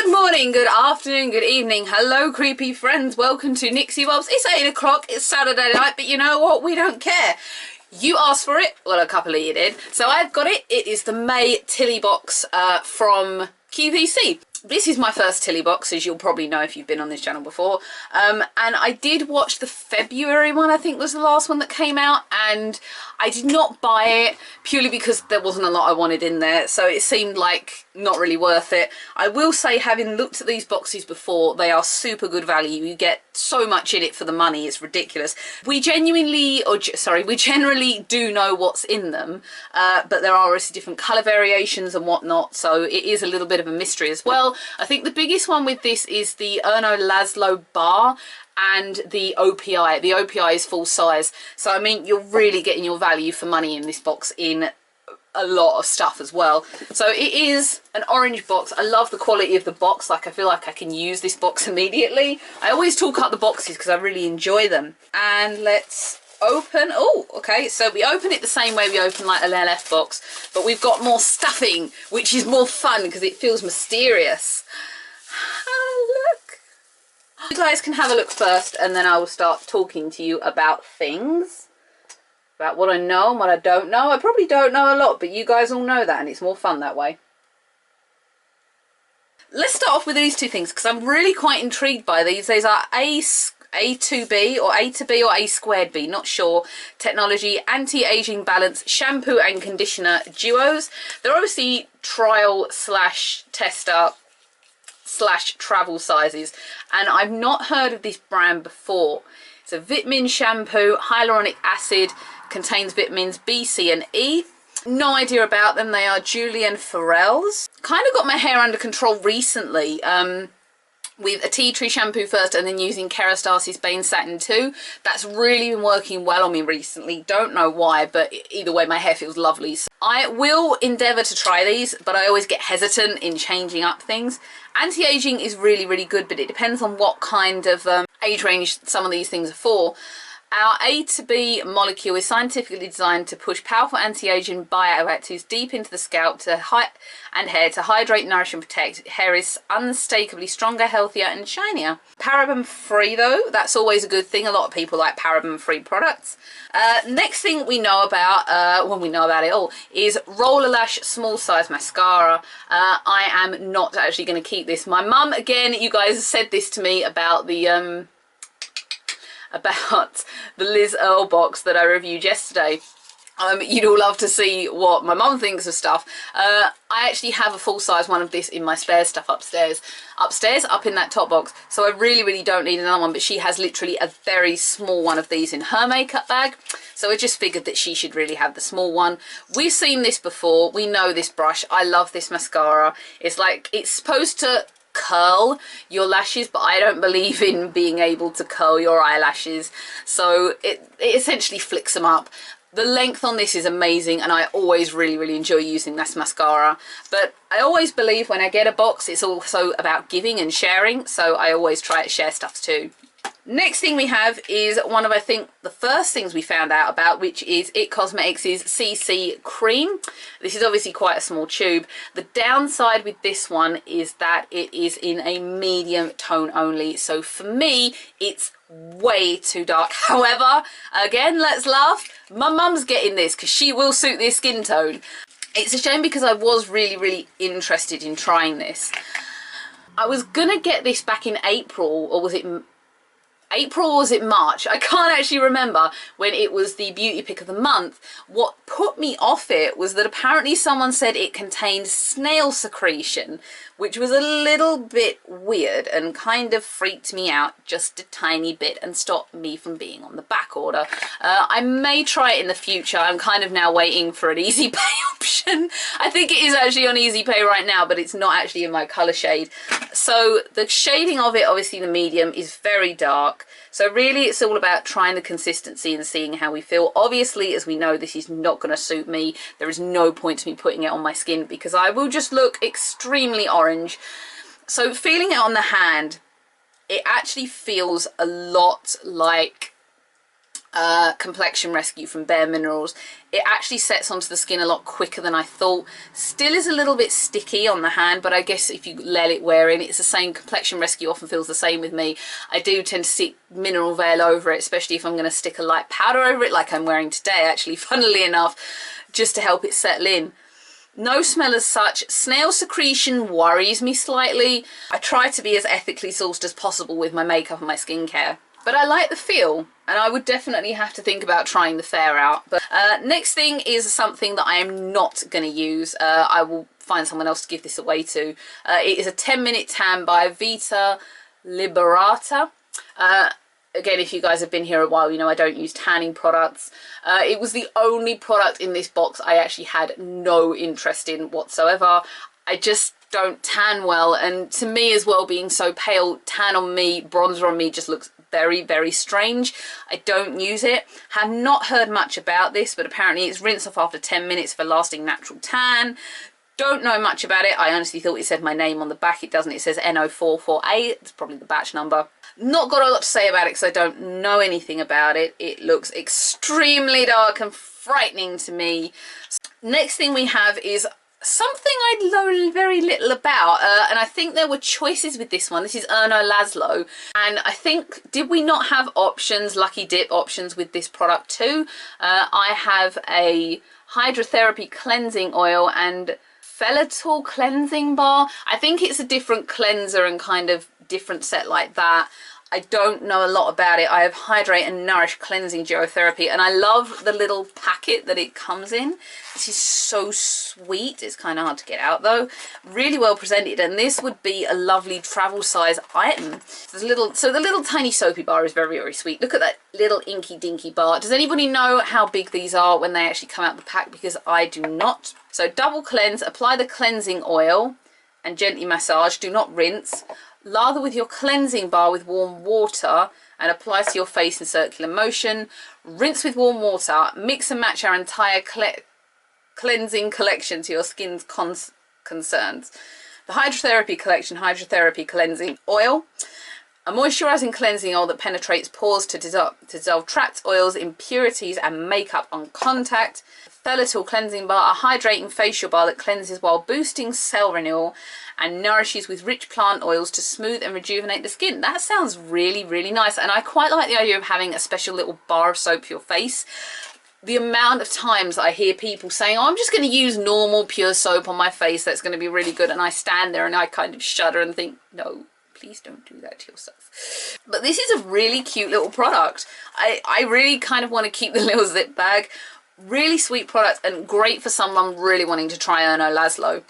Good morning, good afternoon, good evening. Hello, creepy friends. Welcome to Nixie Bobs. It's 8 o'clock. It's Saturday night, but you know what? We don't care. You asked for it. Well, a couple of you did. So I've got it. It is the May Tili box from QVC. This is my first Tili box, as you'll probably know if you've been on this channel before. And I did watch the February one, I think was the last one that came out, and I did not buy it purely because there wasn't a lot I wanted in there, so it seemed like not really worth it. I will say, having looked at these boxes before, they are super good value. You get so much in it for the money, it's ridiculous. We generally do know what's in them, but there are obviously different colour variations and whatnot, so it is a little bit of a mystery as well. I think the biggest one with this is the Erna Lazlo bar and the OPI. The OPI is full size, so I mean you're really getting your value for money in this box in a lot of stuff as well. So it is an orange box. I love the quality of the box. Like, I feel like I can use this box immediately. I always talk up the boxes because I really enjoy them. And let's open. Oh, okay, so we open it the same way we open like an LF box, but we've got more stuffing, which is more fun because it feels mysterious. Look, you guys can have a look first, and then I will start talking to you about things, about what I know and what I don't know. I probably don't know a lot, but you guys all know that, and it's more fun that way. Let's start off with these two things because I'm really quite intrigued by these. These are A2B or A to B or A squared B, not sure. Technology Anti-Aging Balance Shampoo and Conditioner Duos. They're obviously trial slash tester slash travel sizes, and I've not heard of this brand before. It's a Bittman shampoo, hyaluronic acid, contains vitamins B, C and E. No idea about them. They are Julian Farrell's. Kind of got my hair under control recently with a tea tree shampoo first, and then using Kerastasi's Bane Satin 2. That's really been working well on me recently. Don't know why, but either way my hair feels lovely. So I will endeavour to try these, but I always get hesitant in changing up things. Anti-aging is really, really good, but it depends on what kind of age range some of these things are for. Our A to B molecule is scientifically designed to push powerful anti-aging bioactives deep into the scalp and hair to hydrate, nourish and protect. Hair is unmistakably stronger, healthier and shinier. Paraben free though, that's always a good thing. A lot of people like paraben free products. Next thing we know about, when we know about it all, is Roller Lash Small Size Mascara. I am not actually going to keep this. My mum, again, you guys said this to me about the Liz Earle box that I reviewed yesterday. You'd all love to see what my mum thinks of stuff. I actually have a full-size one of this in my spare stuff upstairs up in that top box, so I really don't need another one, but she has literally a very small one of these in her makeup bag, so I just figured that she should really have the small one. We've seen this before, we know this brush. I love this mascara. It's like, it's supposed to curl your lashes, but I don't believe in being able to curl your eyelashes, so it essentially flicks them up. The length on this is amazing, and I always really enjoy using this mascara, but I always believe when I get a box it's also about giving and sharing, so I always try to share stuff too. Next thing we have is one of, I think, the first things we found out about, which is It Cosmetics' CC Cream. This is obviously quite a small tube. The downside with this one is that it is in a medium tone only, so for me it's way too dark. However, again, let's laugh, my mum's getting this because she will suit this skin tone. It's a shame because I was really interested in trying this. I was gonna get this back in April, or was it April or was it March? I can't actually remember, when it was the beauty pick of the month. What put me off it was that apparently someone said it contained snail secretion, which was a little bit weird and kind of freaked me out just a tiny bit and stopped me from being on the back order. I may try it in the future. I'm kind of now waiting for an easy pay option. I think it is actually on easy pay right now, but it's not actually in my colour shade. So the shading of it, obviously the medium, is very dark. So really it's all about trying the consistency and seeing how we feel. Obviously, as we know, this is not going to suit me. There is no point to me putting it on my skin because I will just look extremely orange. So feeling it on the hand, it actually feels a lot like complexion rescue from Bare Minerals. It actually sets onto the skin a lot quicker than I thought. Still is a little bit sticky on the hand, but I guess if you let it wear in, it's the same. Complexion rescue often feels the same with me. I do tend to stick mineral veil over it, especially if I'm going to stick a light powder over it, like I'm wearing today actually, funnily enough, just to help it settle in. No smell as such. Snail secretion worries me slightly. I try to be as ethically sourced as possible with my makeup and my skincare, but I like the feel, and I would definitely have to think about trying the Fair out. But next thing is something that I am not going to use. I will find someone else to give this away to. It is a 10-minute tan by Vita Liberata. Again, if you guys have been here a while, you know I don't use tanning products. It was the only product in this box I actually had no interest in whatsoever. I just don't tan well, and to me as well, being so pale, tan on me, bronzer on me just looks very, very strange. I don't use it. Have not heard much about this, but apparently it's rinse off after 10 minutes for lasting natural tan. Don't know much about it. I honestly thought it said my name on the back. It doesn't. It says NO448. It's probably the batch number. Not got a lot to say about it because I don't know anything about it. It looks extremely dark and frightening to me. Next thing we have is something I know very little about, and I think there were choices with this one. This is Erna Lazlo, and I think, did we not have options, Lucky Dip options with this product too? I have a hydrotherapy cleansing oil and Fellatal cleansing bar. I think it's a different cleanser and kind of different set like that. I don't know a lot about it. I have Hydrate and Nourish Cleansing Geotherapy, and I love the little packet that it comes in. This is so sweet. It's kind of hard to get out though. Really well presented, and this would be a lovely travel size item. So the little tiny soapy bar is very, very sweet. Look at that little inky dinky bar. Does anybody know how big these are when they actually come out the pack? Because I do not. So double cleanse, apply the cleansing oil and gently massage. Do not rinse. Lather with your cleansing bar with warm water and apply to your face in circular motion. Rinse with warm water. Mix and match our entire cleansing collection to your skin's concerns. The Hydrotherapy Collection Hydrotherapy Cleansing Oil. A moisturising cleansing oil that penetrates pores to dissolve trapped oils, impurities and makeup on contact. Fellatal Cleansing Bar, a hydrating facial bar that cleanses while boosting cell renewal and nourishes with rich plant oils to smooth and rejuvenate the skin. That sounds really, really nice, and I quite like the idea of having a special little bar of soap for your face. The amount of times I hear people saying, oh, I'm just going to use normal pure soap on my face, that's going to be really good, and I stand there and I kind of shudder and think, no, please don't do that to yourself. But this is a really cute little product. I really kind of want to keep the little zip bag. Really sweet product and great for someone really wanting to try Erna Lazlo.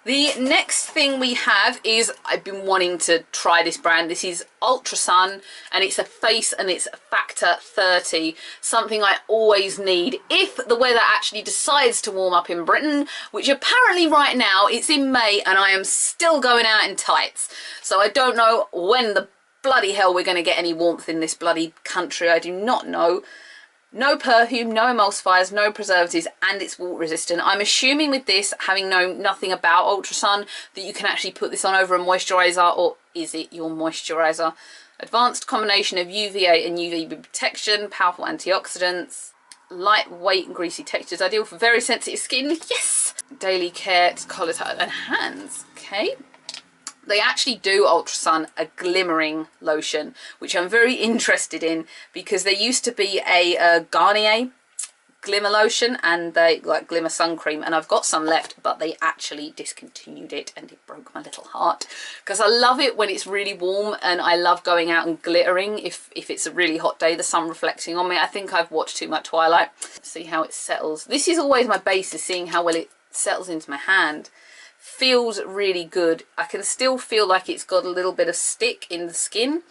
The next thing we have is, I've been wanting to try this brand. This is Ultra Sun, and it's a face and it's Factor 30. Something I always need if the weather actually decides to warm up in Britain, which apparently right now it's in May and I am still going out in tights. So I don't know when the bloody hell we're going to get any warmth in this bloody country. I do not know. No perfume, no emulsifiers, no preservatives, and it's water resistant. I'm assuming with this, having known nothing about Ultra Sun, that you can actually put this on over a moisturiser, or is it your moisturiser? Advanced combination of UVA and UVB protection, powerful antioxidants, lightweight and greasy textures, ideal for very sensitive skin. Yes! Daily care to collars and hands. Okay. They actually do Ultra Sun a glimmering lotion, which I'm very interested in, because there used to be a Garnier glimmer lotion and they like glimmer sun cream, and I've got some left, but they actually discontinued it and it broke my little heart, because I love it when it's really warm and I love going out and glittering if it's a really hot day, the sun reflecting on me. I think I've watched too much Twilight. See how it settles. This is always my basis, seeing how well it settles into my hand. Feels really good. I can still feel like it's got a little bit of stick in the skin.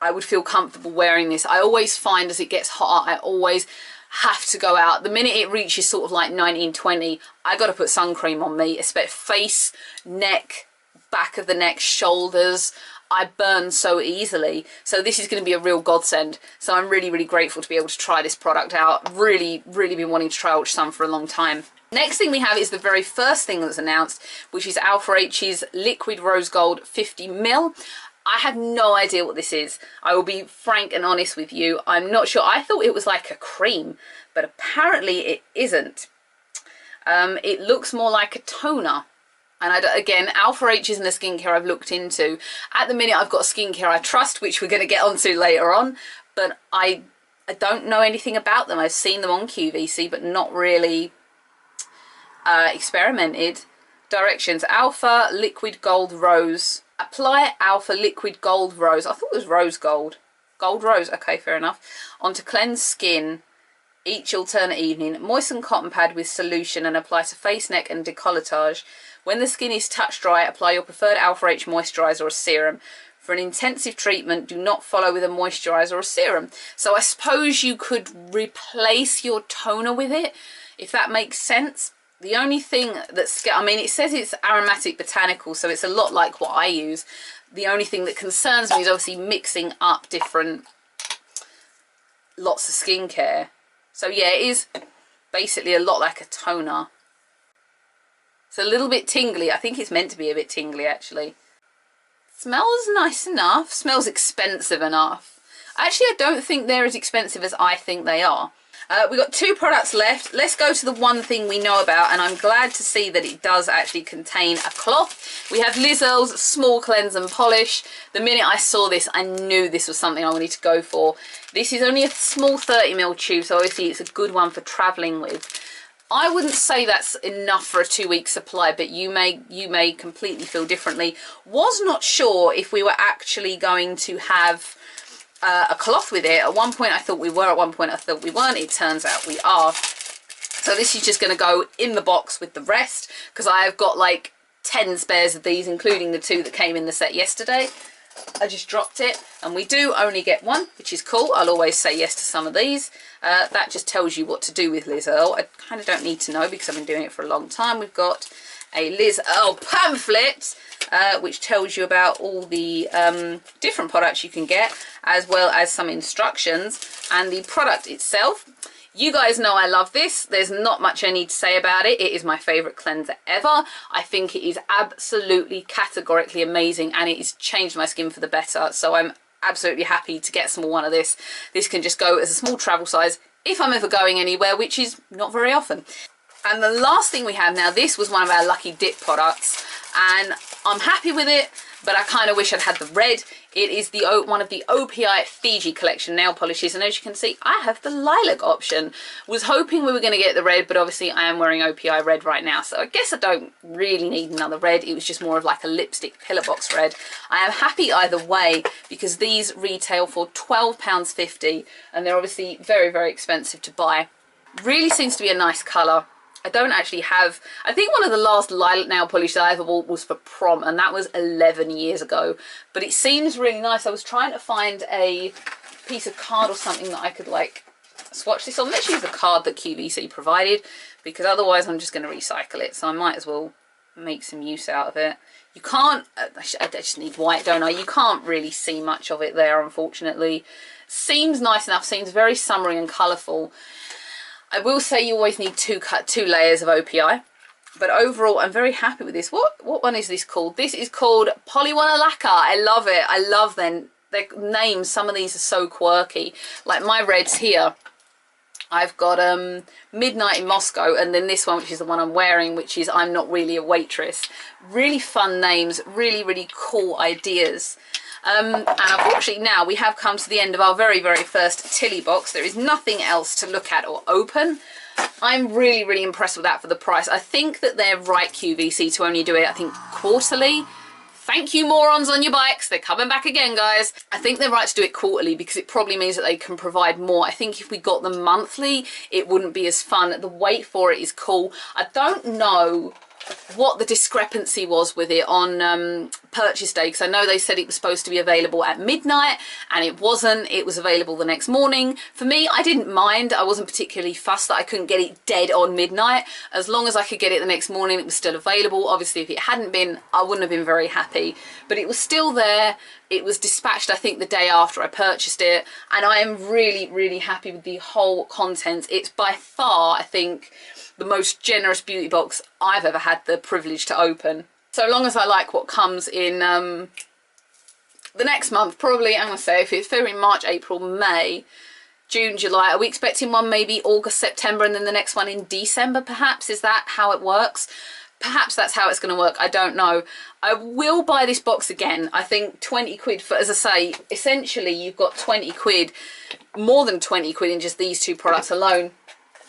I would feel comfortable wearing this. I always find as it gets hotter, I always have to go out. The minute it reaches sort of like 19, 20, I got to put sun cream on me, especially face, neck, back of the neck, shoulders. I burn so easily. So this is going to be a real godsend. So I'm really, really grateful to be able to try this product out. Really, really been wanting to try Ultra Sun for a long time. Next thing we have is the very first thing that's announced, which is Alpha H's Liquid Rose Gold 50ml. I have no idea what this is. I will be frank and honest with you. I'm not sure. I thought it was like a cream, but apparently it isn't. It looks more like a toner. And again, Alpha H isn't a skincare I've looked into. At the minute, I've got a skincare I trust, which we're going to get onto later on. But I don't know anything about them. I've seen them on QVC, but not really experimented. Directions: Alpha Liquid Gold Rose. Apply Alpha Liquid Gold Rose. I thought it was rose gold. Gold rose. Okay, fair enough. Onto cleansed skin each alternate evening. Moisten cotton pad with solution and apply to face, neck and décolletage. When the skin is touch dry, apply your preferred Alpha H moisturiser or serum. For an intensive treatment, do not follow with a moisturiser or serum. So I suppose you could replace your toner with it, if that makes sense. The only thing that's, I mean, it says it's aromatic botanical, so it's a lot like what I use. The only thing that concerns me is obviously mixing up different lots of skincare. So yeah, it is basically a lot like a toner. It's a little bit tingly. I think it's meant to be a bit tingly, actually. Smells nice enough. Smells expensive enough. Actually, I don't think they're as expensive as I think they are. We've got 2 products left. Let's go to the one thing we know about, and I'm glad to see that it does actually contain a cloth. We have Liz Earle's Small Cleanse and Polish. The minute I saw this, I knew this was something I wanted to go for. This is only a small 30ml tube, so obviously it's a good one for travelling with. I wouldn't say that's enough for a 2-week supply, but you may completely feel differently. Was not sure if we were actually going to have a cloth with it. At one point I thought we were, at one point I thought we weren't. It turns out we are. So this is just going to go in the box with the rest, because I have got like 10 spares of these, including the 2 that came in the set yesterday. I just dropped it, and we do only get 1, which is cool. I'll always say yes to some of these. That just tells you what to do with Liz Earle. I kind of don't need to know because I've been doing it for a long time. We've got a Liz Earle pamphlet, which tells you about all the different products you can get, as well as some instructions and the product itself. You guys know I love this. There's not much I need to say about it. It is my favourite cleanser ever. I think it is absolutely categorically amazing, and it has changed my skin for the better. So I'm absolutely happy to get some more of this. This can just go as a small travel size if I'm ever going anywhere, which is not very often. And the last thing we have now, this was one of our Lucky Dip products, and I'm happy with it, but I kind of wish I'd had the red. It is the one of the OPI Fiji collection nail polishes, and as you can see, I have the lilac option. Was hoping we were going to get the red, but obviously I am wearing OPI red right now, so I guess I don't really need another red. It was just more of like a lipstick pillar box red. I am happy either way, because these retail for £12.50, and they're obviously very, very expensive to buy. Really seems to be a nice colour. I don't actually have, I think one of the last lilac nail polish that I ever bought was for prom, and that was 11 years ago. But it seems really nice. I was trying to find a piece of card or something that I could like swatch this on. Let's use the card that QVC provided, because otherwise I'm just going to recycle it. So I might as well make some use out of it. You can't, I just need white, don't I? You can't really see much of it there, unfortunately. Seems nice enough, seems very summery and colourful. I will say you always need two layers of OPI, but overall I'm very happy with this. What one is this called? This is called Polywana Lacquer. I love it. I love their names. Some of these are so quirky. Like my reds here, I've got Midnight in Moscow, and then this one, which is the one I'm wearing, which is I'm Not Really a Waitress. Really fun names, really, really cool ideas. And unfortunately now we have come to the end of our very, very first Tili box. There is nothing else to look at or open. I'm really, really impressed with that for the price. I think that they're right, QVC, to only do it, I think, quarterly. Thank you, morons on your bikes. They're coming back again, guys. I think they're right to do it quarterly because it probably means that they can provide more. I think if we got them monthly, it wouldn't be as fun. The wait for it is cool. I don't know what the discrepancy was with it on purchase day, because I know they said it was supposed to be available at midnight and it wasn't. It was available the next morning. For me, I didn't mind. I wasn't particularly fussed that I couldn't get it dead on midnight. As long as I could get it the next morning, it was still available. Obviously, if it hadn't been, I wouldn't have been very happy, but it was still there. It was dispatched, I think, the day after I purchased it, and I am really, really happy with the whole contents. It's by far, I think, the most generous beauty box I've ever had the privilege to open. So long as I like what comes in the next month, probably, I'm going to say, if it's February, March, April, May, June, July, are we expecting one maybe August, September, and then the next one in December, perhaps? Is that how it works? Perhaps that's how it's going to work. I don't know. I will buy this box again. I think 20 quid for, as I say, essentially you've got 20 quid, more than 20 quid in just these two products alone.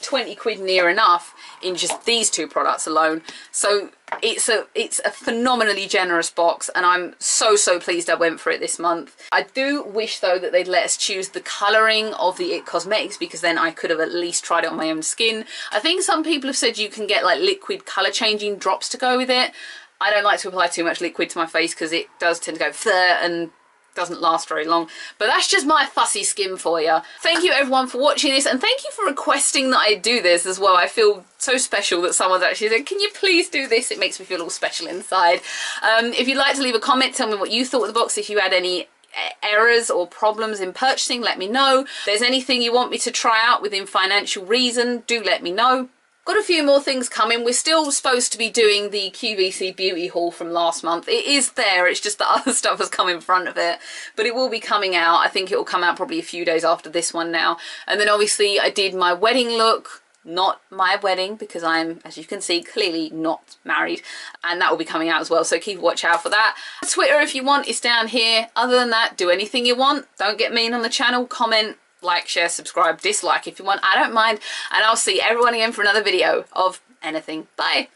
20 quid near enough in just these two products alone. So it's a phenomenally generous box, and I'm so pleased I went for it this month. I do wish though that they'd let us choose the colouring of the IT Cosmetics, because then I could have at least tried it on my own skin. I think some people have said you can get like liquid colour changing drops to go with it. I don't like to apply too much liquid to my face because it does tend to go there and doesn't last very long, but that's just my fussy skin for you. Thank you everyone for watching this, and thank you for requesting that I do this as well. I feel so special that someone's actually said, can you please do this? It makes me feel all special inside. If you'd like to leave a comment, tell me what you thought of the box. If you had any errors or problems in purchasing, let me know. If there's anything you want me to try out within financial reason, do let me know. Got a few more things coming. We're still supposed to be doing the QVC beauty haul from last month. It is there, it's just that other stuff has come in front of it, but it will be coming out. I think it will come out probably a few days after this one now. And then obviously I did my wedding look. Not my wedding, because I'm, as you can see, clearly not married, and that will be coming out as well, so keep a watch out for that. Twitter, if you want, is down here. Other than that, do anything you want. Don't get mean on the channel. Comment, like, share, subscribe, dislike if you want. I don't mind, and I'll see everyone again for another video of anything. Bye.